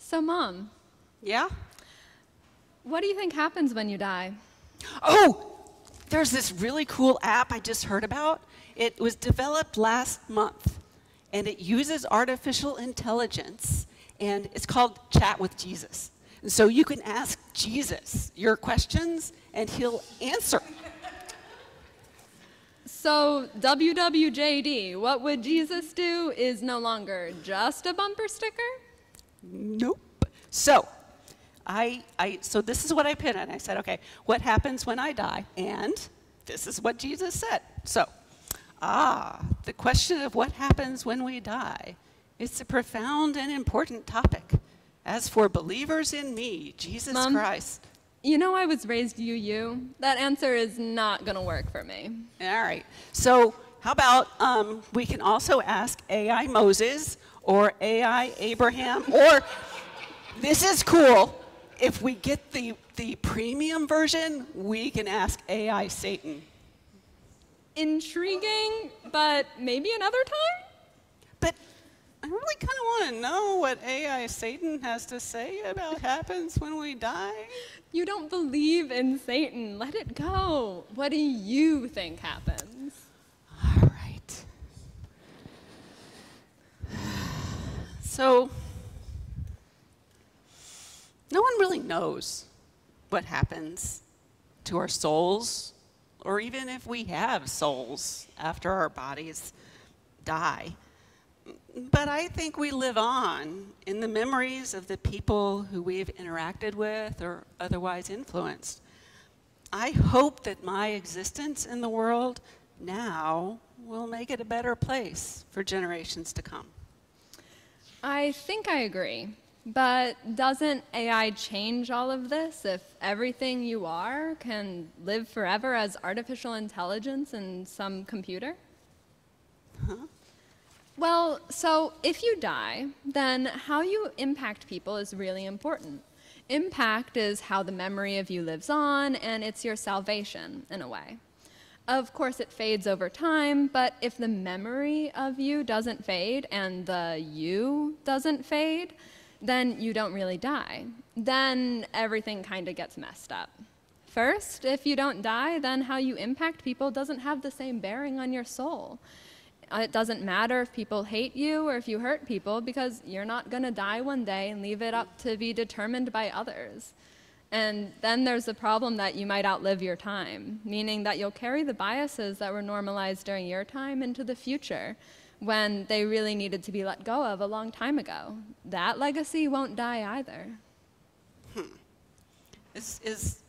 So, Mom, Yeah? what do you think happens when you die? Oh, there's this really cool app I just heard about. It was developed last month, and it uses artificial intelligence, and it's called Chat with Jesus. And so you can ask Jesus your questions, and he'll answer. So, WWJD, what would Jesus do is no longer just a bumper sticker? Nope. So, so this is what I put in. I said, okay, what happens when I die? And this is what Jesus said. So, the question of what happens when we die is a profound and important topic. As for believers in me, Jesus Mom, Christ. You know I was raised UU. That answer is not going to work for me. All right. So how about we can also ask AI Moses or AI Abraham, or this is cool. If we get the premium version, we can ask AI Satan. Intriguing, but maybe another time? But I really kind of want to know what AI Satan has to say about what happens when we die. You don't believe in Satan. Let it go. What do you think happens? All right. So, no one really knows what happens to our souls, or even if we have souls after our bodies die. But I think we live on in the memories of the people who we've interacted with or otherwise influenced. I hope that my existence in the world now will make it a better place for generations to come. I think I agree. But doesn't AI change all of this if everything you are can live forever as artificial intelligence in some computer? Huh? Well, so if you die, then how you impact people is really important. Impact is how the memory of you lives on, and it's your salvation, in a way. Of course, it fades over time, but if the memory of you doesn't fade and the you doesn't fade, then you don't really die. Then everything kind of gets messed up. First, if you don't die, then how you impact people doesn't have the same bearing on your soul. It doesn't matter if people hate you or if you hurt people, because you're not going to die one day and leave it up to be determined by others. And then there's the problem that you might outlive your time, meaning that you'll carry the biases that were normalized during your time into the future when they really needed to be let go of a long time ago. That legacy won't die either. Is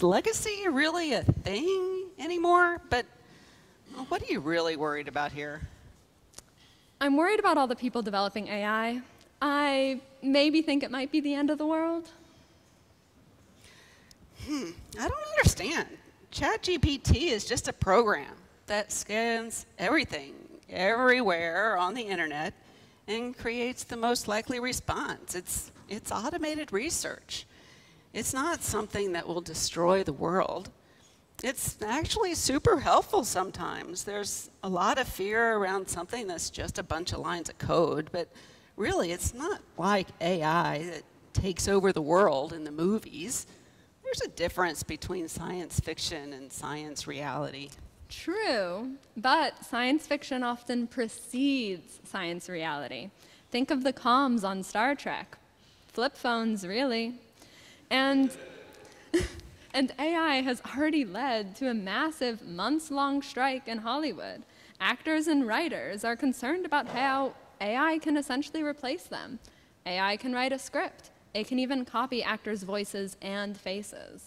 legacy really a thing anymore? But what are you really worried about here? I'm worried about all the people developing AI. I maybe think it might be the end of the world. I don't understand. Chat GPT is just a program that scans everything, everywhere on the internet, and creates the most likely response. It's automated research. It's not something that will destroy the world. It's actually super helpful sometimes. There's a lot of fear around something that's just a bunch of lines of code, but really it's not like AI that takes over the world in the movies. There's a difference between science fiction and science reality. True, but science fiction often precedes science reality. Think of the comms on Star Trek. Flip phones, really. And AI has already led to a massive months-long strike in Hollywood. Actors and writers are concerned about how AI can essentially replace them. AI can write a script. It can even copy actors' voices and faces.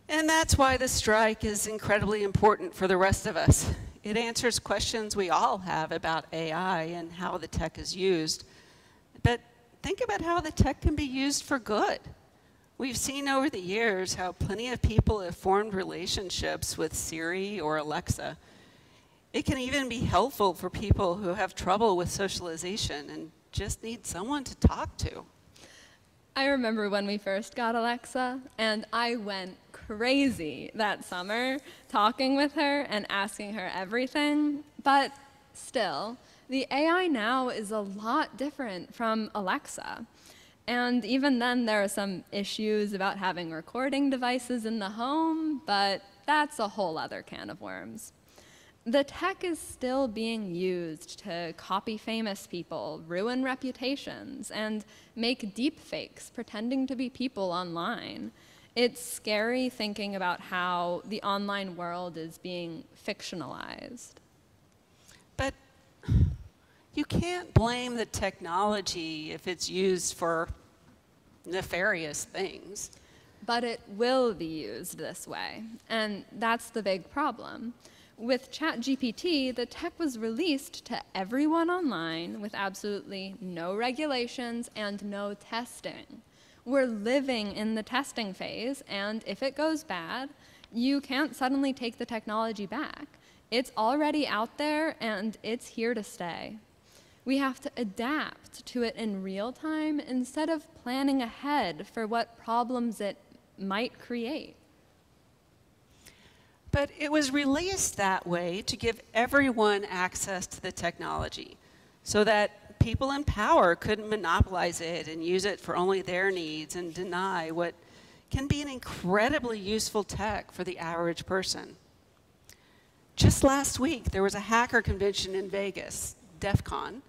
And that's why the strike is incredibly important for the rest of us. It answers questions we all have about AI and how the tech is used. But think about how the tech can be used for good. We've seen over the years how plenty of people have formed relationships with Siri or Alexa. It can even be helpful for people who have trouble with socialization and just need someone to talk to. I remember when we first got Alexa, and I went crazy that summer talking with her and asking her everything. But still, The AI now is a lot different from Alexa. And even then, there are some issues about having recording devices in the home, but that's a whole other can of worms. The tech is still being used to copy famous people, ruin reputations, and make deep fakes pretending to be people online. It's scary thinking about how the online world is being fictionalized. But you can't blame the technology if it's used for nefarious things. But it will be used this way, and that's the big problem. With Chat GPT, the tech was released to everyone online with absolutely no regulations and no testing. We're living in the testing phase, and if it goes bad, you can't suddenly take the technology back. It's already out there, and it's here to stay. We have to adapt to it in real time instead of planning ahead for what problems it might create. But it was released that way to give everyone access to the technology so that people in power couldn't monopolize it and use it for only their needs and deny what can be an incredibly useful tech for the average person. Just last week, there was a hacker convention in Vegas, DEF CON,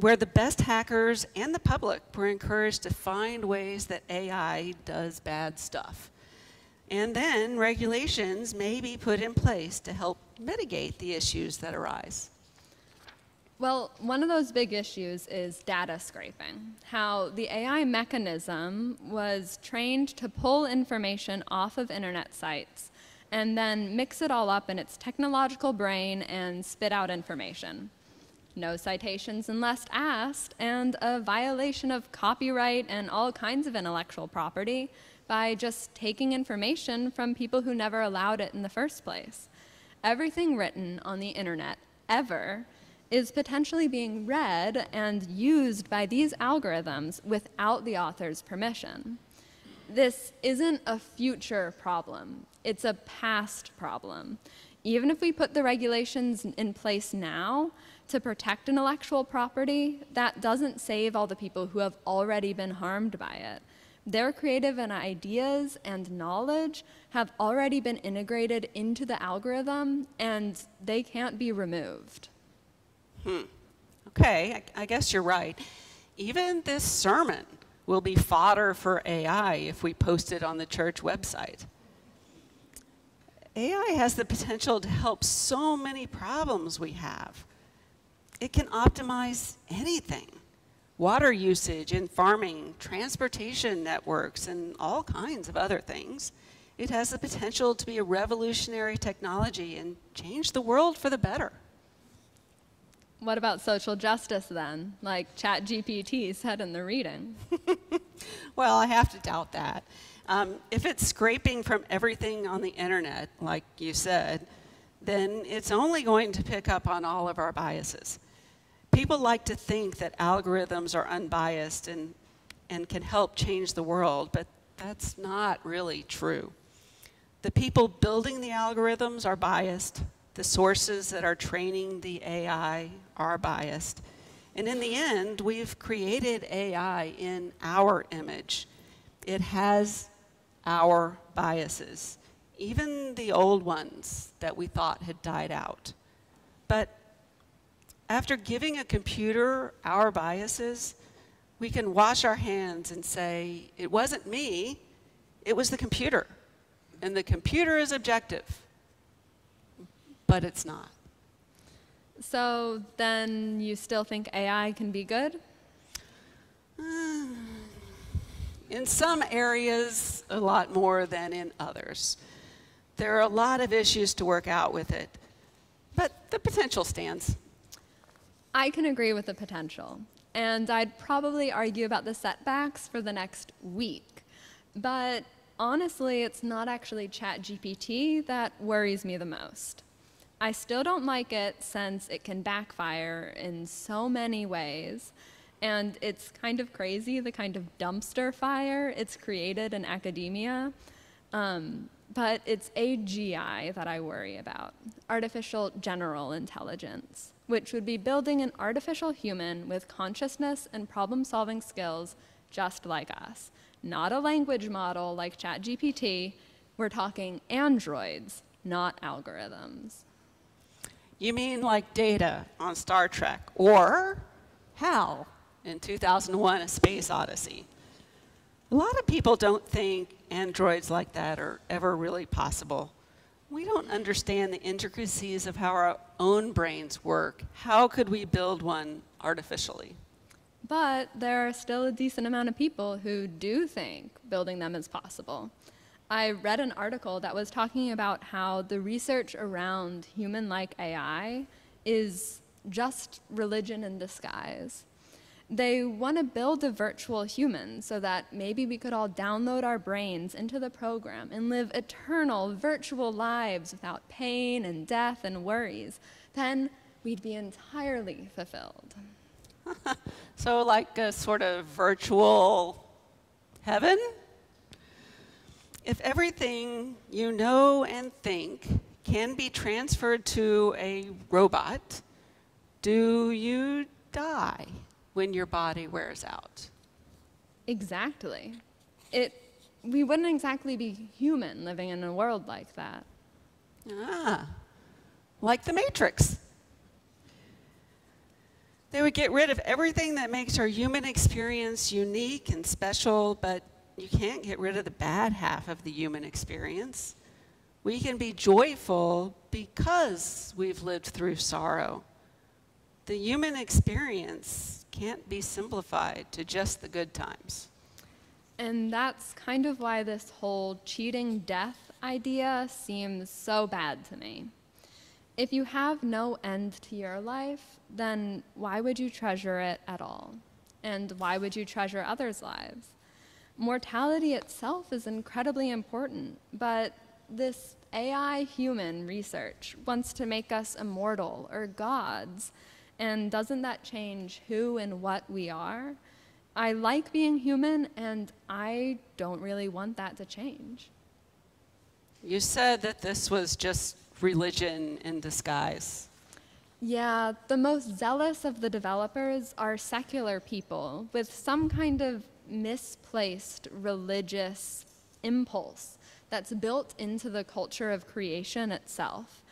where the best hackers and the public were encouraged to find ways that AI does bad stuff. And then regulations may be put in place to help mitigate the issues that arise. Well, one of those big issues is data scraping, how the AI mechanism was trained to pull information off of internet sites and then mix it all up in its technological brain and spit out information. No citations unless asked, and a violation of copyright and all kinds of intellectual property by just taking information from people who never allowed it in the first place. Everything written on the internet, ever, is potentially being read and used by these algorithms without the author's permission. This isn't a future problem, it's a past problem. Even if we put the regulations in place now to protect intellectual property, that doesn't save all the people who have already been harmed by it. Their creative and ideas and knowledge have already been integrated into the algorithm, and they can't be removed. Okay, I guess you're right. Even this sermon will be fodder for AI if we post it on the church website. AI has the potential to help so many problems we have. It can optimize anything. Water usage in farming, transportation networks, and all kinds of other things. It has the potential to be a revolutionary technology and change the world for the better. What about social justice then, like Chat GPT said in the reading? Well, I have to doubt that. If it's scraping from everything on the internet, like you said, then it's only going to pick up on all of our biases. People like to think that algorithms are unbiased and can help change the world, but that's not really true. The people building the algorithms are biased. The sources that are training the AI are biased. And in the end, we've created AI in our image. It has our biases, even the old ones that we thought had died out. But after giving a computer our biases, we can wash our hands and say, it wasn't me, it was the computer. And the computer is objective, but it's not. So then you still think AI can be good? In some areas, a lot more than in others. There are a lot of issues to work out with it, but the potential stands. I can agree with the potential, and I'd probably argue about the setbacks for the next week. But honestly, it's not actually Chat GPT that worries me the most. I still don't like it since it can backfire in so many ways, and it's kind of crazy, the kind of dumpster fire it's created in academia. But it's AGI that I worry about, artificial general intelligence. which would be building an artificial human with consciousness and problem-solving skills just like us. Not a language model like Chat GPT. We're talking androids, not algorithms. You mean like Data on Star Trek, or HAL in 2001: A Space Odyssey? A lot of people don't think androids like that are ever really possible. We don't understand the intricacies of how our own brains work. How could we build one artificially? But there are still a decent amount of people who do think building them is possible. I read an article that was talking about how the research around human-like AI is just religion in disguise. They want to build a virtual human so that maybe we could all download our brains into the program and live eternal virtual lives without pain and death and worries. Then we'd be entirely fulfilled. So like a sort of virtual heaven? If everything you know and think can be transferred to a robot, do you die when your body wears out? Exactly. We wouldn't exactly be human living in a world like that. Ah, like the Matrix. They would get rid of everything that makes our human experience unique and special, but you can't get rid of the bad half of the human experience. We can be joyful because we've lived through sorrow. The human experience can't be simplified to just the good times. And that's kind of why this whole cheating death idea seems so bad to me. If you have no end to your life, then why would you treasure it at all? And why would you treasure others' lives? Mortality itself is incredibly important, but this AI human research wants to make us immortal or gods. And doesn't that change who and what we are? I like being human, and I don't really want that to change. You said that this was just religion in disguise. Yeah, the most zealous of the developers are secular people with some kind of misplaced religious impulse that's built into the culture of creation itself.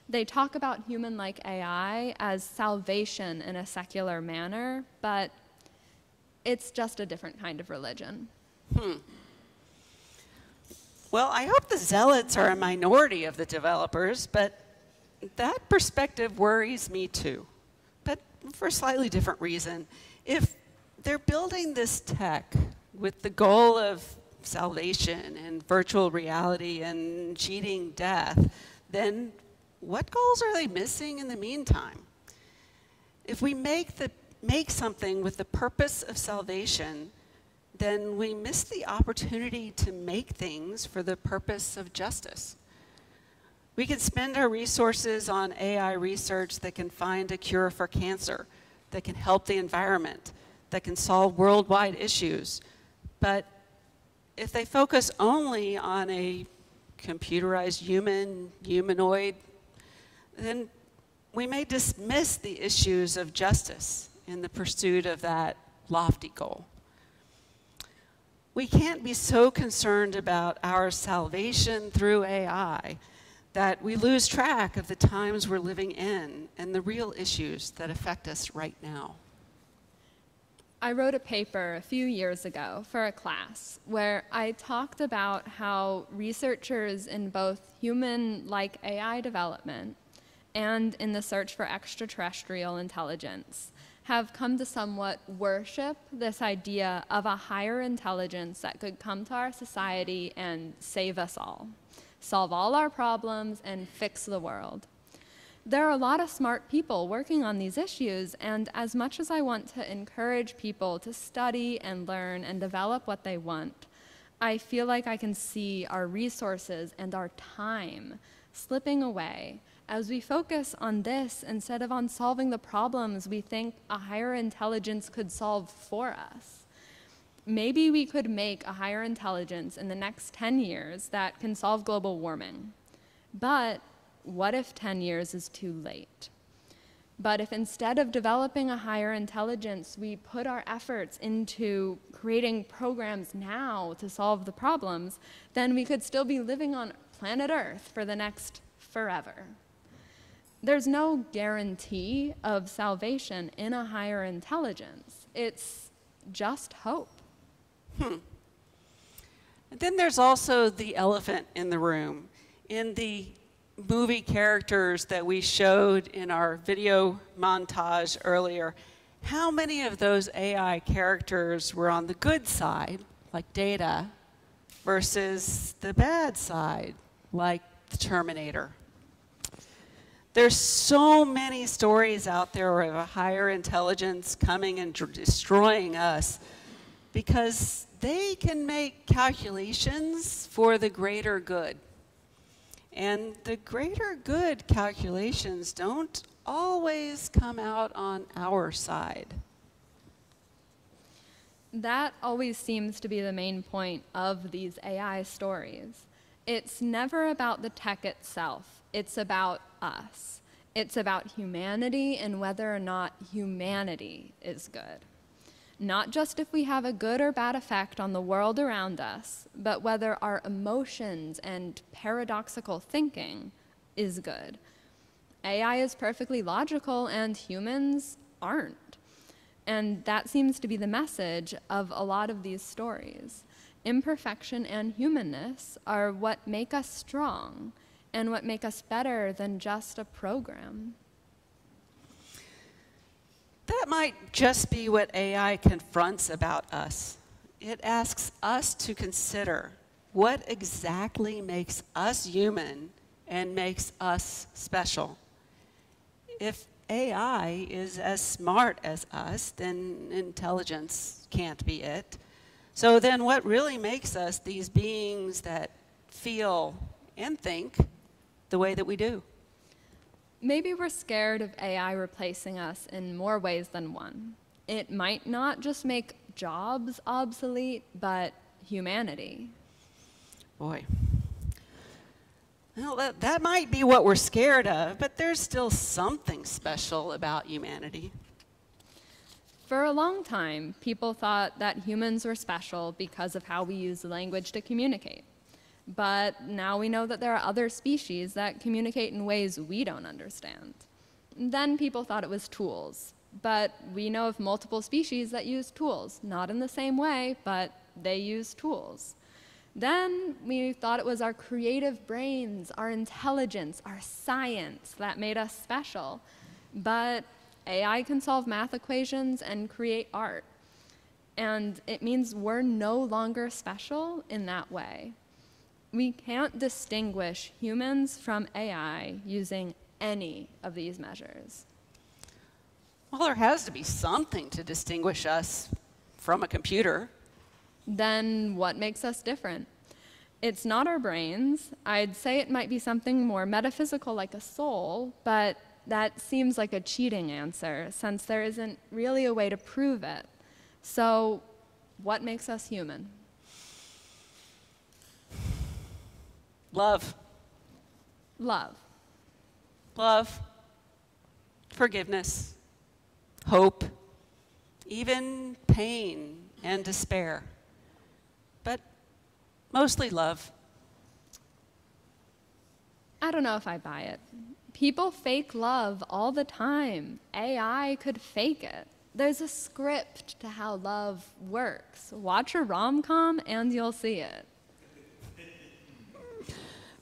They talk about human-like AI as salvation in a secular manner, but it's just a different kind of religion. Well, I hope the zealots are a minority of the developers, but that perspective worries me too, but for a slightly different reason. If they're building this tech with the goal of salvation and virtual reality and cheating death, then what goals are they missing in the meantime? If we make something with the purpose of salvation, then we miss the opportunity to make things for the purpose of justice. We can spend our resources on AI research that can find a cure for cancer, that can help the environment, that can solve worldwide issues. But if they focus only on a computerized humanoid, then we may dismiss the issues of justice in the pursuit of that lofty goal. We can't be so concerned about our salvation through AI that we lose track of the times we're living in and the real issues that affect us right now. I wrote a paper a few years ago for a class where I talked about how researchers in both human-like AI development and in the search for extraterrestrial intelligence have come to somewhat worship this idea of a higher intelligence that could come to our society and save us all, solve all our problems, and fix the world. There are a lot of smart people working on these issues, and as much as I want to encourage people to study and learn and develop what they want, I feel like I can see our resources and our time slipping away as we focus on this instead of on solving the problems we think a higher intelligence could solve for us. Maybe we could make a higher intelligence in the next 10 years that can solve global warming. But what if 10 years is too late? But if instead of developing a higher intelligence, we put our efforts into creating programs now to solve the problems, then we could still be living on planet Earth for the next forever. There's no guarantee of salvation in a higher intelligence. It's just hope. And then there's also the elephant in the room. In the movie characters that we showed in our video montage earlier, how many of those AI characters were on the good side, like Data, versus the bad side, like the Terminator? There's so many stories out there of a higher intelligence coming and destroying us because they can make calculations for the greater good. And the greater good calculations don't always come out on our side. That always seems to be the main point of these AI stories. It's never about the tech itself. It's about us. It's about humanity and whether or not humanity is good. Not just if we have a good or bad effect on the world around us, but whether our emotions and paradoxical thinking is good. AI is perfectly logical and humans aren't. And that seems to be the message of a lot of these stories. Imperfection and humanness are what make us strong and what make us better than just a program. That might just be what AI confronts about us. It asks us to consider what exactly makes us human and makes us special. If AI is as smart as us, then intelligence can't be it. So then what really makes us these beings that feel and think the way that we do? Maybe we're scared of AI replacing us in more ways than one. It might not just make jobs obsolete, but humanity. Boy. Well, that might be what we're scared of, but there's still something special about humanity. For a long time, people thought that humans were special because of how we use language to communicate. But now we know that there are other species that communicate in ways we don't understand. Then people thought it was tools. But we know of multiple species that use tools, not in the same way, but they use tools. Then we thought it was our creative brains, our intelligence, our science that made us special. But AI can solve math equations and create art. And it means we're no longer special in that way. We can't distinguish humans from AI using any of these measures. Well, there has to be something to distinguish us from a computer. Then what makes us different? It's not our brains. I'd say it might be something more metaphysical like a soul, but that seems like a cheating answer since there isn't really a way to prove it. So what makes us human? Love. Love. Love. Forgiveness. Hope. Even pain and despair. But mostly love. I don't know if I buy it. People fake love all the time. AI could fake it. There's a script to how love works. Watch a rom-com and you'll see it.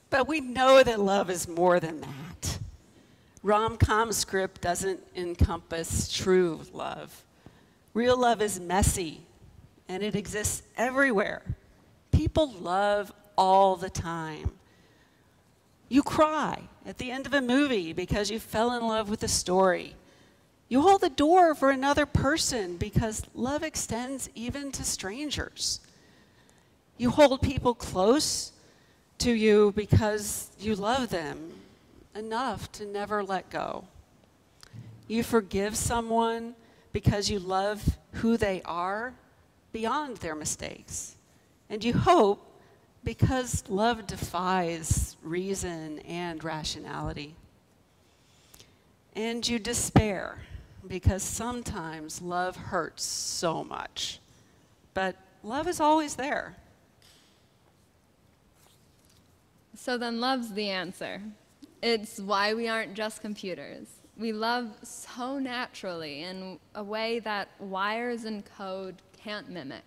But we know that love is more than that. Rom-com script doesn't encompass true love. Real love is messy, and it exists everywhere. People love all the time. You cry at the end of a movie because you fell in love with the story. You hold the door for another person because love extends even to strangers. You hold people close to you because you love them enough to never let go. You forgive someone because you love who they are beyond their mistakes. And you hope because love defies reason and rationality. and you despair, because sometimes love hurts so much. But love is always there. So then love's the answer. It's why we aren't just computers. We love so naturally in a way that wires and code can't mimic.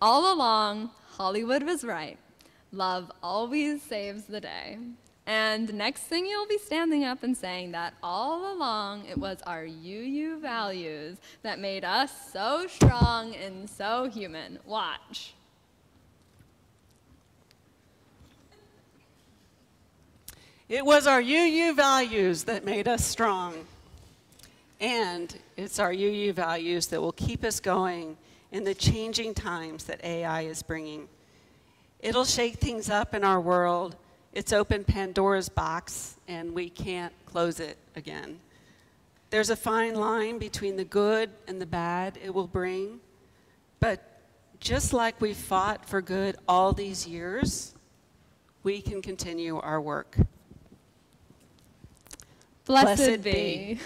All along, Hollywood was right. Love always saves the day. And next thing you'll be standing up and saying that all along it was our UU values that made us so strong and so human. Watch. It was our UU values that made us strong. And it's our UU values that will keep us going in the changing times that AI is bringing. It'll shake things up in our world. It's opened Pandora's box, and we can't close it again. There's a fine line between the good and the bad it will bring. But just like we fought for good all these years, we can continue our work. Blessed be.